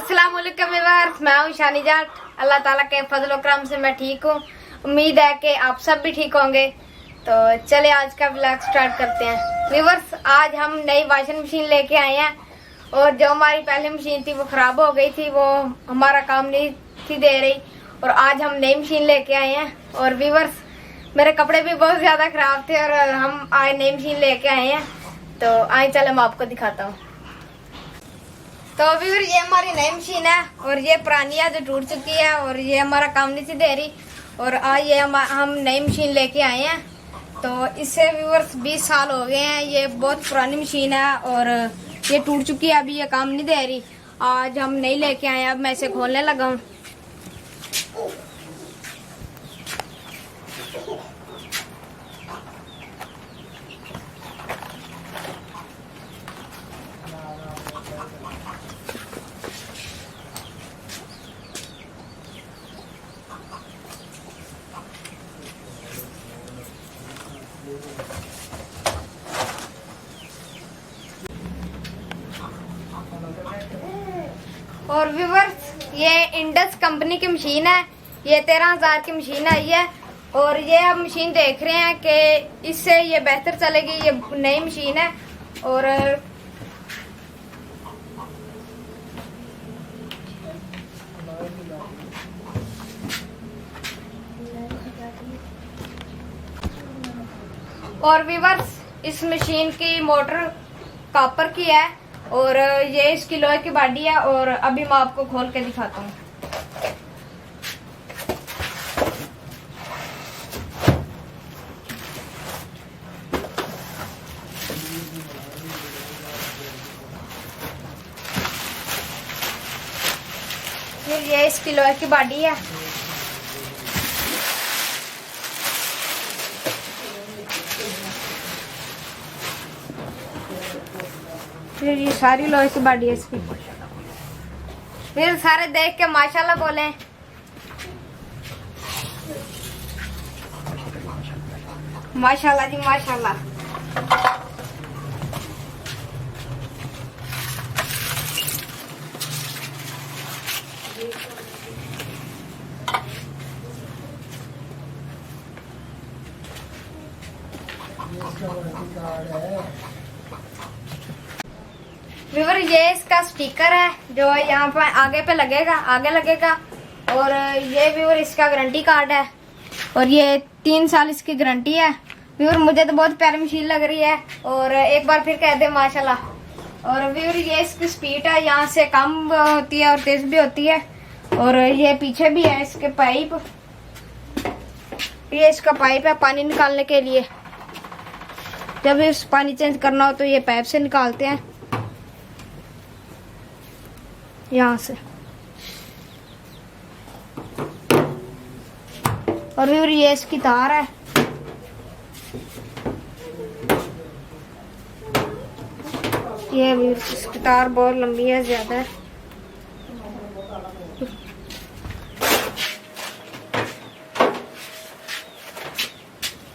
अस्सलाम वालेकुम व्यूअर्स, मैं हूं शानी जाट। अल्लाह ताला के फजल और करम से मैं ठीक हूं। उम्मीद है कि आप सब भी ठीक होंगे। तो चले आज का व्लॉग स्टार्ट करते हैं। व्यूअर्स, आज हम नई वॉशिंग मशीन लेके आए हैं और जो हमारी पहली मशीन थी वो खराब हो गई थी, वो हमारा काम नहीं थी दे रही और आज हम नई मशीन लेके आए हैं। और व्यूअर्स, मेरे कपड़े भी बहुत ज्यादा खराब थे और हम आज नई मशीन लेके आए हैं। तो आए चले मैं आपको दिखाता हूँ। तो व्यूअर, ये हमारी नई मशीन है और ये पुरानी है जो टूट चुकी है और ये हमारा काम नहीं थी दे रही। और आज ये हम नई मशीन लेके आए हैं। तो इससे व्यूअर्स 20 साल हो गए हैं। ये बहुत पुरानी मशीन है और ये टूट चुकी है, अभी ये काम नहीं दे रही। आज हम नई लेके आए हैं, अब मैं इसे खोलने लगा हूँ। और व्यूअर्स, ये इंडस कंपनी की मशीन है। ये 13,000 की मशीन आई है और ये अब मशीन देख रहे हैं कि इससे ये बेहतर चलेगी। ये नई मशीन है और व्यूअर्स, इस मशीन की मोटर कॉपर की है और ये इसकी लोहे की बॉडी है। और अभी मैं आपको खोल के दिखाता हूँ। फिर ये इसकी लोहे की बॉडी है। फिर ये सारी लोहे की बॉडी है इसकी। फिर सारे देख के माशाल्लाह बोले। माशाल्लाह जी माशाल्लाह। व्यूअर, ये इसका स्टिकर है जो यहाँ पर आगे पे लगेगा, आगे लगेगा। और ये व्यूअर इसका गारंटी कार्ड है और ये 3 साल इसकी गारंटी है। व्यूअर, मुझे तो बहुत प्यारी मशीन लग रही है और एक बार फिर कह दे माशाल्लाह। और व्यूअर, ये इसकी स्पीड है, यहाँ से कम होती है और तेज भी होती है। और ये पीछे भी है इसके पाइप। ये इसका पाइप है पानी निकालने के लिए। जब इस पानी चेंज करना हो तो ये पाइप से निकालते हैं यहाँ से। और व्यूअर, ये इसकी तार है। ये व्यूअर, इसकी तार बहुत लंबी है, ज्यादा है।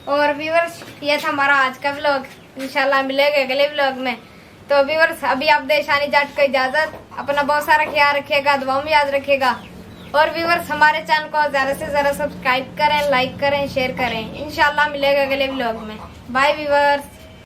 और व्यूअर्स, ये था हमारा आज का व्लॉग। इंशाल्लाह मिलेंगे अगले व्लॉग में। तो व्यूअर्स, अभी आप दे शानी जाट को इजाजत। अपना बहुत सारा ख्याल रखिएगा, दुआओं में याद रखिएगा। और व्यूअर्स, हमारे चैनल को ज्यादा से ज्यादा सब्सक्राइब करें, लाइक करें, शेयर करें। इंशाल्लाह मिलेगा अगले व्लॉग में। Bye viewers.